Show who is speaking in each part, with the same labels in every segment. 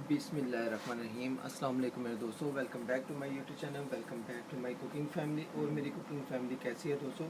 Speaker 1: बिस्मिल्लाहिर्रहमानिर्रहीम। अस्सलाम वालेकुम मेरे दोस्तों, welcome back to my YouTube channel, welcome back to my cooking family. और मेरी कुकिंग फैमिली कैसी है दोस्तों?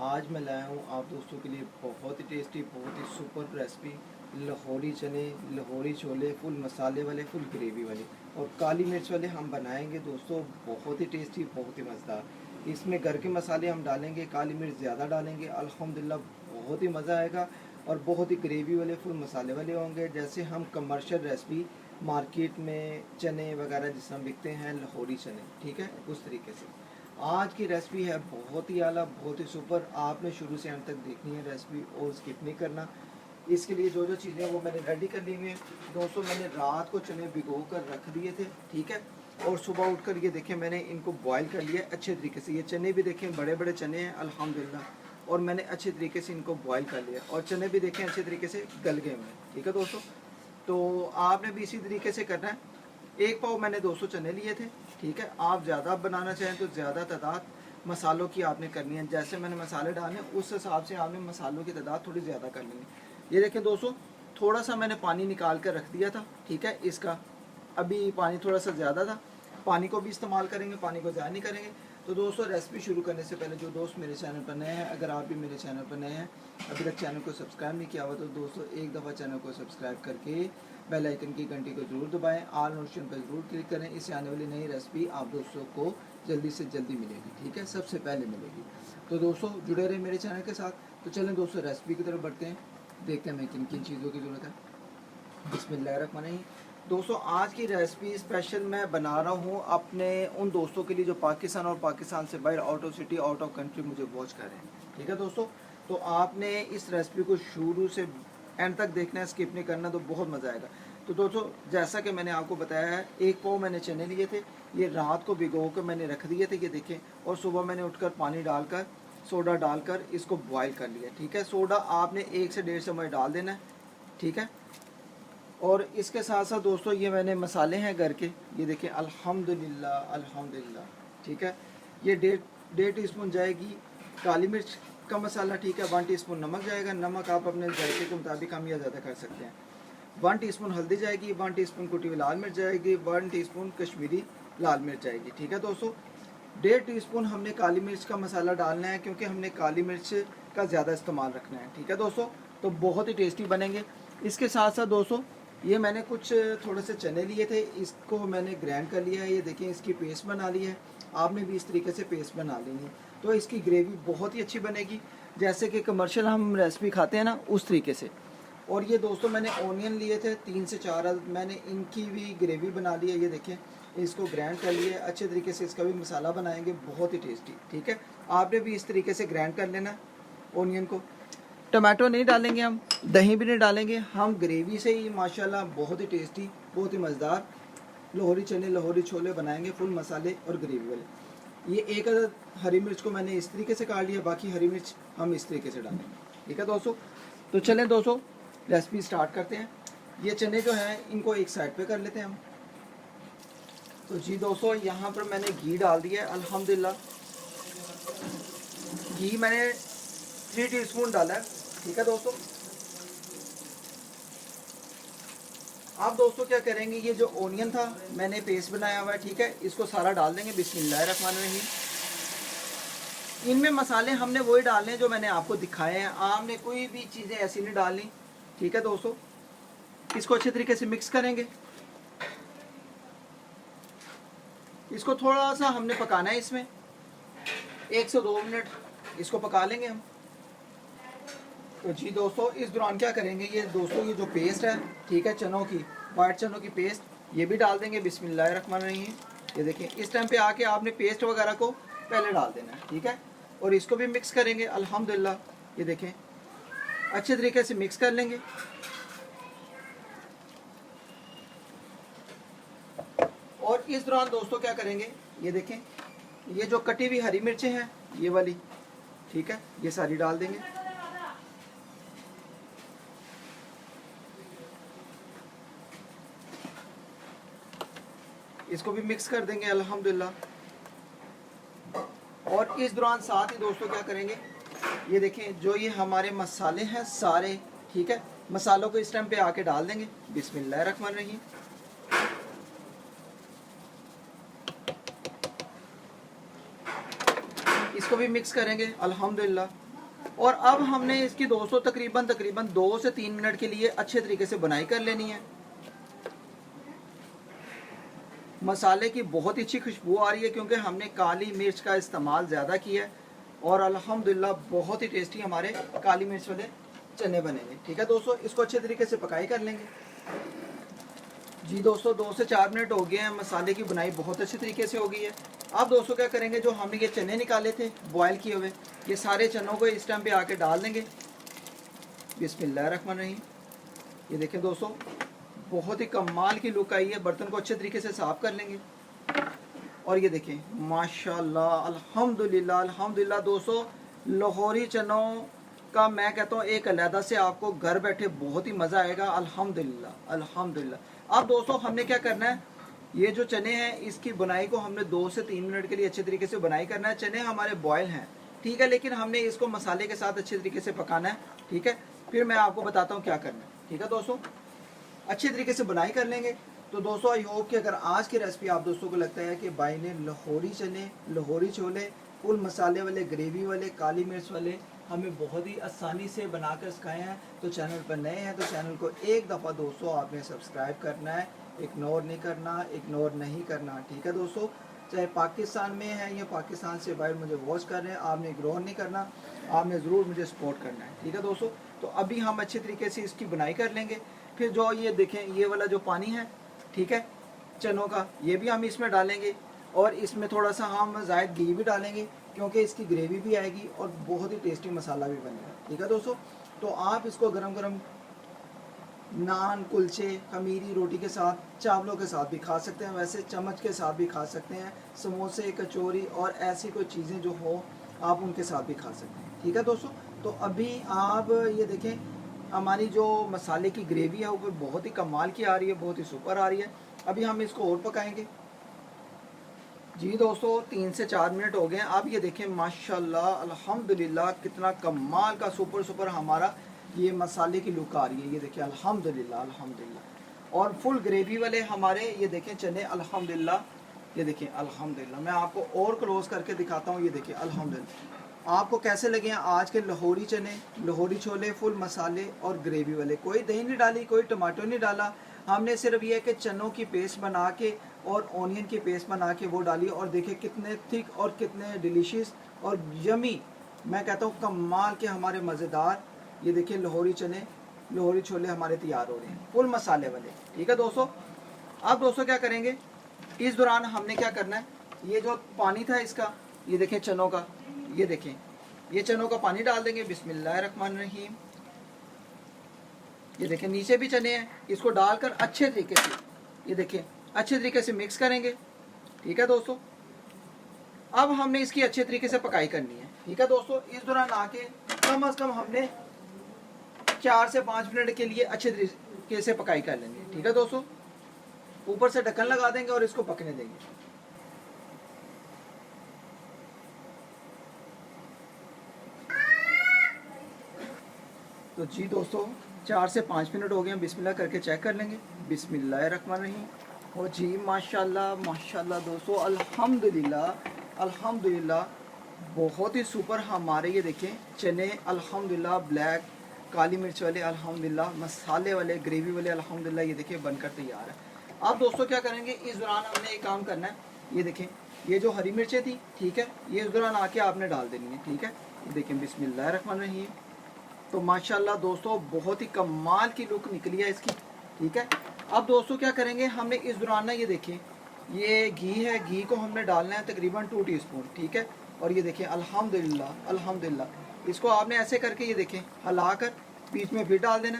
Speaker 1: आज मैं लाया हूँ आप दोस्तों के लिए बहुत ही टेस्टी, बहुत ही सुपर रेसिपी, लाहौरी चने, लाहौरी छोले, फुल मसाले वाले, फुल ग्रेवी वाले और काली मिर्च वाले हम बनाएंगे दोस्तों। बहुत ही टेस्टी, बहुत ही मज़ेदार। इसमें घर के मसाले हम डालेंगे, काली मिर्च ज़्यादा डालेंगे, अल्हम्दुलिल्लाह बहुत ही मज़ा आएगा। और बहुत ही ग्रेवी वाले, फुल मसाले वाले होंगे, जैसे हम कमर्शियल रेसिपी मार्केट में चने वगैरह जिस तरह बिकते हैं, लाहौरी चने, ठीक है, उस तरीके से आज की रेसिपी है। बहुत ही आला, बहुत ही सुपर। आपने शुरू से अंत तक देखनी है रेसिपी और स्किप नहीं करना। इसके लिए जो जो चीज़ें वो मैंने रेडी कर ली हुई हैं दोस्तों। मैंने रात को चने भिगो कर रख दिए थे, ठीक है, और सुबह उठकर ये देखें मैंने इनको बॉयल कर लिया अच्छे तरीके से। ये चने भी देखें बड़े बड़े चने हैं अल्हम्दुलिल्लाह, और मैंने अच्छे तरीके से इनको बॉयल कर लिया और चने भी देखें अच्छे तरीके से गल गए हुए, ठीक है दोस्तों। तो आपने भी इसी तरीके से करना है। एक पाव मैंने 200 चने लिए थे, ठीक है। आप ज़्यादा बनाना चाहें तो ज़्यादा तादाद मसालों की आपने करनी है। जैसे मैंने मसाले डाले उस हिसाब से आपने मसालों की तादाद थोड़ी ज़्यादा कर लेंगे। ये देखें दोस्तों, थोड़ा सा मैंने पानी निकाल कर रख दिया था, ठीक है। इसका अभी पानी थोड़ा सा ज़्यादा था, पानी को भी इस्तेमाल करेंगे, पानी को ज़ाया नहीं करेंगे। तो दोस्तों रेसिपी शुरू करने से पहले जो दोस्त मेरे चैनल पर नए हैं, अगर आप भी मेरे चैनल पर नए हैं, अभी तक चैनल को सब्सक्राइब नहीं किया हुआ, तो दोस्तों एक दफ़ा चैनल को सब्सक्राइब करके बेल आइकन की घंटी को ज़रूर दबाएं, ऑल नोटिफिकेशन पर ज़रूर क्लिक करें। इससे आने वाली नई रेसिपी आप दोस्तों को जल्दी से जल्दी मिलेगी, ठीक है, सबसे पहले मिलेगी। तो दोस्तों जुड़े रहे मेरे चैनल के साथ। तो चलें दोस्तों रेसिपी की तरफ बढ़ते हैं, देखते हैं हमें किन किन चीज़ों की ज़रूरत है। बिस्मिल्लाहिर्रहमानिर्रहीम। दोस्तों आज की रेसिपी स्पेशल मैं बना रहा हूँ अपने उन दोस्तों के लिए जो पाकिस्तान और पाकिस्तान से बाहर, out of city, out of country मुझे वॉच कर रहे हैं, ठीक है दोस्तों। तो आपने इस रेसिपी को शुरू से एंड तक देखना है, स्किप नहीं करना, तो बहुत मज़ा आएगा। तो दोस्तों जैसा कि मैंने आपको बताया है, एक पाव मैंने चने लिए थे, ये रात को भिगो कर मैंने रख दिए थे, ये देखें। और सुबह मैंने उठकर पानी डालकर, सोडा डालकर इसको बॉयल कर लिया, ठीक है। सोडा आपने 1 से 1.5 चम्मच डाल देना है, ठीक है। और इसके साथ साथ दोस्तों ये मैंने मसाले हैं घर के, ये देखें अल्हम्दुलिल्लाह अल्हम्दुलिल्लाह, ठीक है। ये 1.5 टीस्पून जाएगी काली मिर्च का मसाला, ठीक है। 1 टीस्पून नमक जाएगा, नमक आप अपने जायके के मुताबिक कम या ज़्यादा कर सकते हैं। 1 टीस्पून हल्दी जाएगी, 1 टीस्पून कुटी हुई लाल मिर्च जाएगी, 1 टीस्पून कश्मीरी लाल मिर्च जाएगी, ठीक है दोस्तों। 1.5 टीस्पून हमने काली मिर्च का मसाला डालना है, क्योंकि हमने काली मिर्च का ज़्यादा इस्तेमाल रखना है, ठीक है दोस्तों। तो बहुत ही टेस्टी बनेंगे। इसके साथ साथ दोस्तों ये मैंने कुछ थोड़े से चने लिए थे, इसको मैंने ग्राइंड कर लिया है, ये देखें इसकी पेस्ट बना ली है। आपने भी इस तरीके से पेस्ट बना लेनी है, तो इसकी ग्रेवी बहुत ही अच्छी बनेगी, जैसे कि कमर्शियल हम रेसिपी खाते हैं ना, उस तरीके से। और ये दोस्तों मैंने ऑनियन लिए थे 3 से 4, मैंने इनकी भी ग्रेवी बना ली है, ये देखें इसको ग्राइंड कर लिया है अच्छे तरीके से। इसका भी मसाला बनाएंगे बहुत ही टेस्टी, ठीक है। आपने भी इस तरीके से ग्राइंड कर लेना है ऑनियन को। टमाटो नहीं डालेंगे, हम दही भी नहीं डालेंगे, हम ग्रेवी से ही माशाल्लाह बहुत ही टेस्टी, बहुत ही मज़ेदार लाहौरी चने, लाहौरी छोले बनाएंगे, फुल मसाले और ग्रेवी वाले। ये एक अदद हरी मिर्च को मैंने इस तरीके से काट लिया, बाकी हरी मिर्च हम इस तरीके से डालेंगे, ठीक है दोस्तों। तो चलें दोस्तों रेसिपी स्टार्ट करते हैं। ये चने जो हैं इनको एक साइड पे कर लेते हैं हम। तो जी दोस्तों यहाँ पर मैंने घी डाल दिया है अल्हम्दुलिल्लाह। घी मैंने 3 टीस्पून डाला है, ठीक है दोस्तों। आप दोस्तों क्या करेंगे, ये जो ओनियन था मैंने पेस्ट बनाया हुआ है, ठीक है, इसको सारा डाल देंगे। बिस्मिल्लाहिर्रहमानिर्रहीम। इनमें मसाले हमने वही डालने हैं जो मैंने आपको दिखाए हैं, आपने कोई भी चीज़ें ऐसी नहीं डालनी, ठीक है दोस्तों। इसको अच्छे तरीके से मिक्स करेंगे। इसको थोड़ा सा हमने पकाना है, इसमें 1 से 2 मिनट इसको पका लेंगे हम। तो जी दोस्तों इस दौरान क्या करेंगे, ये दोस्तों ये जो पेस्ट है, ठीक है, चनों की, वाइट चनों की पेस्ट, ये भी डाल देंगे। बिस्मिल्लाहिर्रहमानिर्रहीम। ये देखें इस टाइम पे आके आपने पेस्ट वगैरह को पहले डाल देना है, ठीक है। और इसको भी मिक्स करेंगे अल्हम्दुलिल्लाह। ये देखें अच्छे तरीके से मिक्स कर लेंगे। और इस दौरान दोस्तों क्या करेंगे, ये देखें ये जो कटी हुई हरी मिर्चें हैं ये वाली, ठीक है, ये सारी डाल देंगे। इसको भी मिक्स कर देंगे अल्हम्दुलिल्लाह। और इस दौरान साथ ही दोस्तों क्या करेंगे, ये देखें जो ये हमारे मसाले हैं सारे, ठीक है, मसालों को इस टाइम पे आके डाल देंगे। बिस्मिल्लाहिर्रहमानिर्रहीम। इसको भी मिक्स करेंगे अल्हम्दुलिल्लाह। और अब हमने इसकी दोस्तों तकरीबन 2 से 3 मिनट के लिए अच्छे तरीके से बनाई कर लेनी है। मसाले की बहुत ही अच्छी खुशबू आ रही है क्योंकि हमने काली मिर्च का इस्तेमाल ज़्यादा किया है और अल्हम्दुलिल्लाह बहुत ही टेस्टी हमारे काली मिर्च वाले चने बनेंगे। ठीक है दोस्तों, इसको अच्छे तरीके से पकाई कर लेंगे। जी दोस्तों 2 से 4 मिनट हो गए हैं, मसाले की बुनाई बहुत अच्छे तरीके से हो गई है। अब दोस्तों क्या करेंगे, जो हमने ये चने निकाले थे बॉयल किए हुए, ये सारे चनों को इस टाइम पे आके डाल देंगे। बिस्मिल्लाहिर्रहमानिर्रहीम। ये देखें दोस्तों बहुत ही कमाल की लुक आई है। बर्तन को अच्छे तरीके से साफ कर लेंगे और ये देखें माशाल्लाह अल्हम्दुलिल्लाह अल्हम्दुलिल्लाह। दोस्तों लाहौरी चनों का मैं कहता हूँ एक अलहदा से आपको घर बैठे बहुत ही मज़ा आएगा अल्हम्दुलिल्लाह अल्हम्दुलिल्लाह। अब दोस्तों हमने क्या करना है, ये जो चने हैं इसकी बुनाई को हमने 2 से 3 मिनट के लिए अच्छे तरीके से बुनाई करना है। चने हमारे बॉयल हैं, ठीक है, लेकिन हमने इसको मसाले के साथ अच्छे तरीके से पकाना है। ठीक है, फिर मैं आपको बताता हूँ क्या करना है। ठीक है दोस्तों, अच्छे तरीके से बुनाई कर लेंगे। तो दोस्तों आई होप कि अगर आज की रेसिपी आप दोस्तों को लगता है कि भाई ने लाहौरी चने, लाहौरी छोले, फुल मसाले वाले, ग्रेवी वाले, काली मिर्च वाले हमें बहुत ही आसानी से बनाकर सिखाए हैं, तो चैनल पर नए हैं तो चैनल को एक दफ़ा दोस्तों आपने सब्सक्राइब करना है, इग्नोर नहीं करना, इग्नोर नहीं करना। ठीक है दोस्तों, चाहे पाकिस्तान में है या पाकिस्तान से बाहर मुझे वॉच कर रहे हैं, आपने इग्नोर नहीं करना, आपने ज़रूर मुझे सपोर्ट करना है। ठीक है दोस्तों, तो अभी हम अच्छे तरीके से इसकी बुनाई कर लेंगे। फिर जो ये देखें ये वाला जो पानी है, ठीक है, चनों का, ये भी हम इसमें डालेंगे और इसमें थोड़ा सा हम ज़ायद घी भी डालेंगे क्योंकि इसकी ग्रेवी भी आएगी और बहुत ही टेस्टी मसाला भी बनेगा। ठीक है दोस्तों, तो आप इसको गरम गरम नान, कुलचे, खमीरी रोटी के साथ, चावलों के साथ भी खा सकते हैं, वैसे चम्मच के साथ भी खा सकते हैं, समोसे, कचौरी और ऐसी कोई चीज़ें जो हो आप उनके साथ भी खा सकते हैं। ठीक है दोस्तों, तो अभी आप ये देखें हमारी जो मसाले की ग्रेवी है वो बहुत ही कमाल की आ रही है, बहुत ही सुपर आ रही है। अभी हम इसको और पकाएंगे। जी दोस्तों 3 से 4 मिनट हो गए हैं। अब ये देखें माशाल्लाह अल्हम्दुलिल्लाह कितना कमाल का सुपर हमारा ये मसाले की लुक आ रही है। ये देखें अल्हम्दुलिल्लाह अल्हम्दुलिल्लाह। और फुल ग्रेवी वाले हमारे ये देखें चने अल्हम्दुलिल्लाह। ये देखें अल्हम्दुलिल्लाह, मैं आपको और क्लोज करके दिखाता हूँ। ये देखिए अल्हम्दुलिल्लाह, आपको कैसे लगे हैं आज के लाहौरी चने, लाहौरी छोले, फुल मसाले और ग्रेवी वाले। कोई दही नहीं डाली, कोई टमाटो नहीं डाला, हमने सिर्फ ये कि चनों की पेस्ट बना के और ऑनियन की पेस्ट बना के वो डाली और देखिए कितने थिक और कितने डिलीशियस और यमी, मैं कहता हूँ कमाल के हमारे मज़ेदार ये देखिए लाहौरी चने, लाहौरी छोले हमारे तैयार हो रहे हैं फुल मसाले वाले। ठीक है दोस्तों, अब दोस्तों क्या करेंगे, इस दौरान हमने क्या करना है, ये जो पानी था इसका, ये देखें चनों का, ये देखें ये चनों का पानी डाल देंगे। बिस्मिल्लाहिर्रहमानिर्रहीम। ये देखें नीचे भी चने हैं, इसको डालकर अच्छे तरीके से ये देखें अच्छे तरीके से मिक्स करेंगे। ठीक है दोस्तों, अब हमने इसकी अच्छे तरीके से पकाई करनी है। ठीक है दोस्तों, इस दौरान आके कम से कम हमने 4 से 5 मिनट के लिए अच्छे तरीके से पकाई कर लेंगे। ठीक है दोस्तों, ऊपर से ढक्कन लगा देंगे और इसको पकने देंगे। तो जी दोस्तों 4 से 5 मिनट हो गए हैं, बिस्मिल्लाह करके चेक कर लेंगे। बिस्मिल्लाहिर्रहमानिर्रहीम। और जी माशाल्लाह माशाल्लाह दोस्तों अल्हम्दुलिल्लाह अल्हम्दुलिल्लाह बहुत ही सुपर हमारे ये देखें चने अल्हम्दुलिल्लाह ब्लैक काली मिर्च वाले अल्हम्दुलिल्लाह मसाले वाले ग्रेवी वाले अल्हम्दुलिल्लाह ये देखिए बनकर तैयार है। अब दोस्तों क्या करेंगे, इस दौरान हमने एक काम करना है, ये देखें ये जो हरी मिर्चें थी, ठीक है, ये इस दौरान आके आपने डाल देनी है। ठीक है, ये देखें बिस्मिल्लाहिर्रहमानिर्रहीम। तो माशाल्लाह दोस्तों बहुत ही कमाल की लुक निकली है इसकी। ठीक है, अब दोस्तों क्या करेंगे, हमने इस दौरान ना ये देखें ये घी है, घी को हमने डालना है तकरीबन 2 टीस्पून। ठीक है, और ये देखें अल्हम्दुलिल्लाह अल्हम्दुलिल्लाह इसको आपने ऐसे करके ये देखें हिलाकर बीच में फिर डाल देना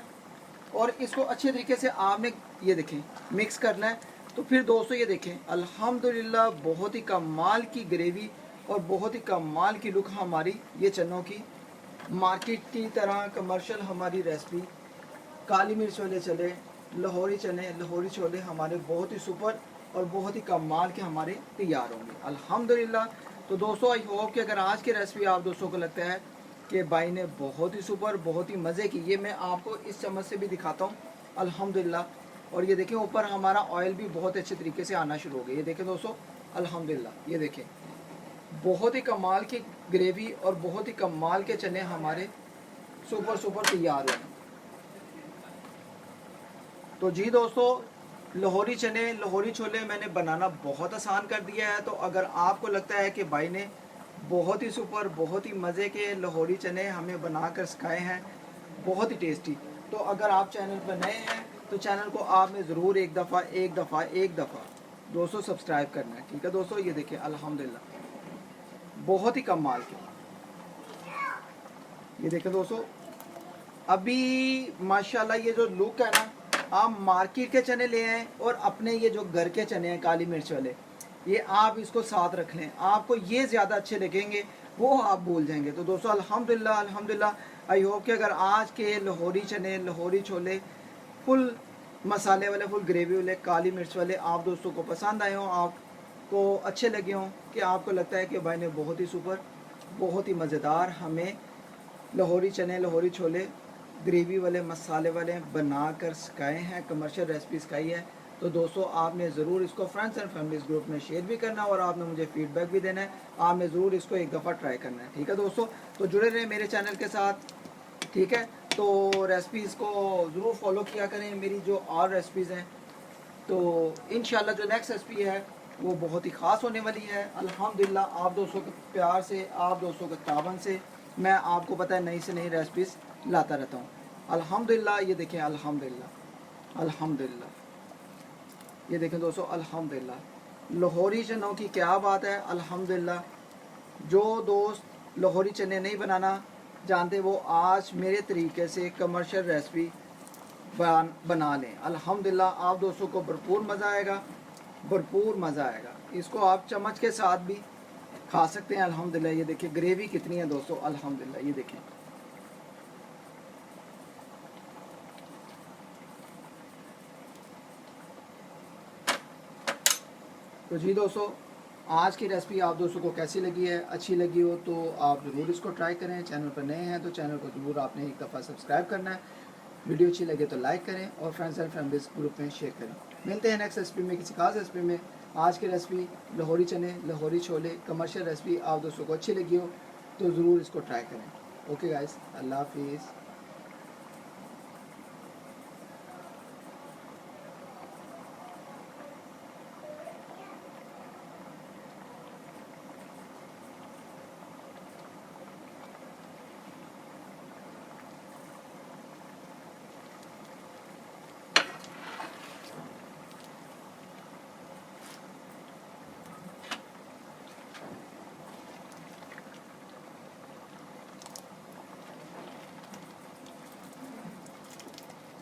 Speaker 1: और इसको अच्छे तरीके से आपने ये देखें मिक्स करना है। तो फिर दोस्तों ये देखें अल्हम्दुलिल्लाह बहुत ही कमाल की ग्रेवी और बहुत ही कमाल की लुक हमारी ये चनों की मार्केट की तरह कमर्शियल हमारी रेसिपी काली मिर्च वाले चले, लाहौरी चने, लाहौरी छोले हमारे बहुत ही सुपर और बहुत ही कमाल के हमारे तैयार होंगे अल्हम्दुलिल्लाह। तो दोस्तों आई होप कि अगर आज की रेसिपी आप दोस्तों को लगता है कि भाई ने बहुत ही सुपर बहुत ही मज़े की, ये मैं आपको इस चम्मच से भी दिखाता हूँ अल्हम्दुलिल्लाह। और ये देखें ऊपर हमारा ऑयल भी बहुत अच्छे तरीके से आना शुरू हो गया। ये देखें दोस्तों अल्हम्दुलिल्लाह, ये देखें बहुत ही कमाल की ग्रेवी और बहुत ही कमाल के चने हमारे सुपर तैयार हुए। तो जी दोस्तों, लाहौरी चने, लाहौरी छोले मैंने बनाना बहुत आसान कर दिया है। तो अगर आपको लगता है कि भाई ने बहुत ही सुपर, बहुत ही मज़े के लाहौरी चने हमें बना कर सिखाए हैं, बहुत ही टेस्टी, तो अगर आप चैनल पर नए हैं तो चैनल को आपने ज़रूर एक दफ़ा दोस्तों सब्सक्राइब करना है। ठीक है दोस्तों, ये देखिए अल्हम्दुलिल्लाह बहुत ही कमाल के, ये देखें दोस्तों, अभी माशाल्लाह ये जो लुक है ना, आप मार्केट के चने ले आए और अपने ये जो घर के चने हैं काली मिर्च वाले, ये आप इसको साथ रख लें, आपको ये ज़्यादा अच्छे लगेंगे, वो आप भूल जाएंगे। तो दोस्तों अल्हम्दुलिल्लाह आई होप कि अगर आज के लाहौरी चने, लाहौरी छोले फुल मसाले वाले, फुल ग्रेवी वाले, काली मिर्च वाले आप दोस्तों को पसंद आए हों, आपको अच्छे लगे हों, कि आपको लगता है कि भाई ने बहुत ही सुपर, बहुत ही मज़ेदार हमें लाहौरी चने, लाहौरी छोले ग्रेवी वाले, मसाले वाले बना कर सिखाए हैं, कमर्शियल रेसिपी सिखाई है, तो दोस्तों आपने ज़रूर इसको फ्रेंड्स एंड फैमिलीज ग्रुप में शेयर भी करना और आपने मुझे फीडबैक भी देना है। आपने ज़रूर इसको एक दफ़ा ट्राई करना है। ठीक है दोस्तों, तो जुड़े रहे मेरे चैनल के साथ। ठीक है, तो रेसिपीज़ को ज़रूर फॉलो किया करें, मेरी जो और रेसिपीज़ हैं। तो इंशाल्लाह जो नेक्स्ट रेसिपी है वो बहुत ही ख़ास होने वाली है। अल्हम्दुलिल्लाह आप दोस्तों के प्यार से, आप दोस्तों के ताबन से मैं आपको पता है नई से नई रेसिपीज़ लाता रहता हूँ। अल्हम्दुलिल्लाह ये देखें, अल्हम्दुलिल्लाह ये देखें दोस्तों, अल्हम्दुलिल्लाह लाहौरी चनों की क्या बात है। अल्हम्दुलिल्लाह जो दोस्त लाहौरी चने नहीं बनाना जानते वो आज मेरे तरीके से कमर्शियल रेसिपी बना लें। अल्हम्दुलिल्लाह आप दोस्तों को भरपूर मज़ा आएगा, भरपूर मज़ा आएगा। इसको आप चम्मच के साथ भी खा सकते हैं। अल्हम्दुलिल्लाह ये देखिए ग्रेवी कितनी है दोस्तों, अल्हम्दुलिल्लाह ये देखें। तो जी दोस्तों, आज की रेसिपी आप दोस्तों को कैसी लगी है, अच्छी लगी हो तो आप ज़रूर इसको ट्राई करें। चैनल पर नए हैं तो चैनल को ज़रूर आपने एक दफ़ा सब्सक्राइब करना है। वीडियो अच्छी लगे तो लाइक करें और फ्रेंड्स एंड फैमिलीज ग्रुप में शेयर करें। मिलते हैं नेक्स्ट रेसिपी में, किसी खास रेसिपी में। आज की रेसिपी लाहौरी चने, लाहौरी छोले, कमर्शियल रेसिपी आप दोस्तों को अच्छी लगी हो तो ज़रूर इसको ट्राई करें। ओके गाइस, अल्लाह हाफिज़।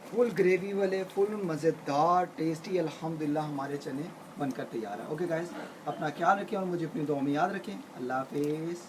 Speaker 1: फुल ग्रेवी वाले, फुल मज़ेदार, टेस्टी अल्हम्दुलिल्लाह हमारे चने बनकर तैयार है। ओके गाइस, अपना ख्याल रखें और मुझे अपनी दुआ में याद रखें। अल्लाह हाफिज़।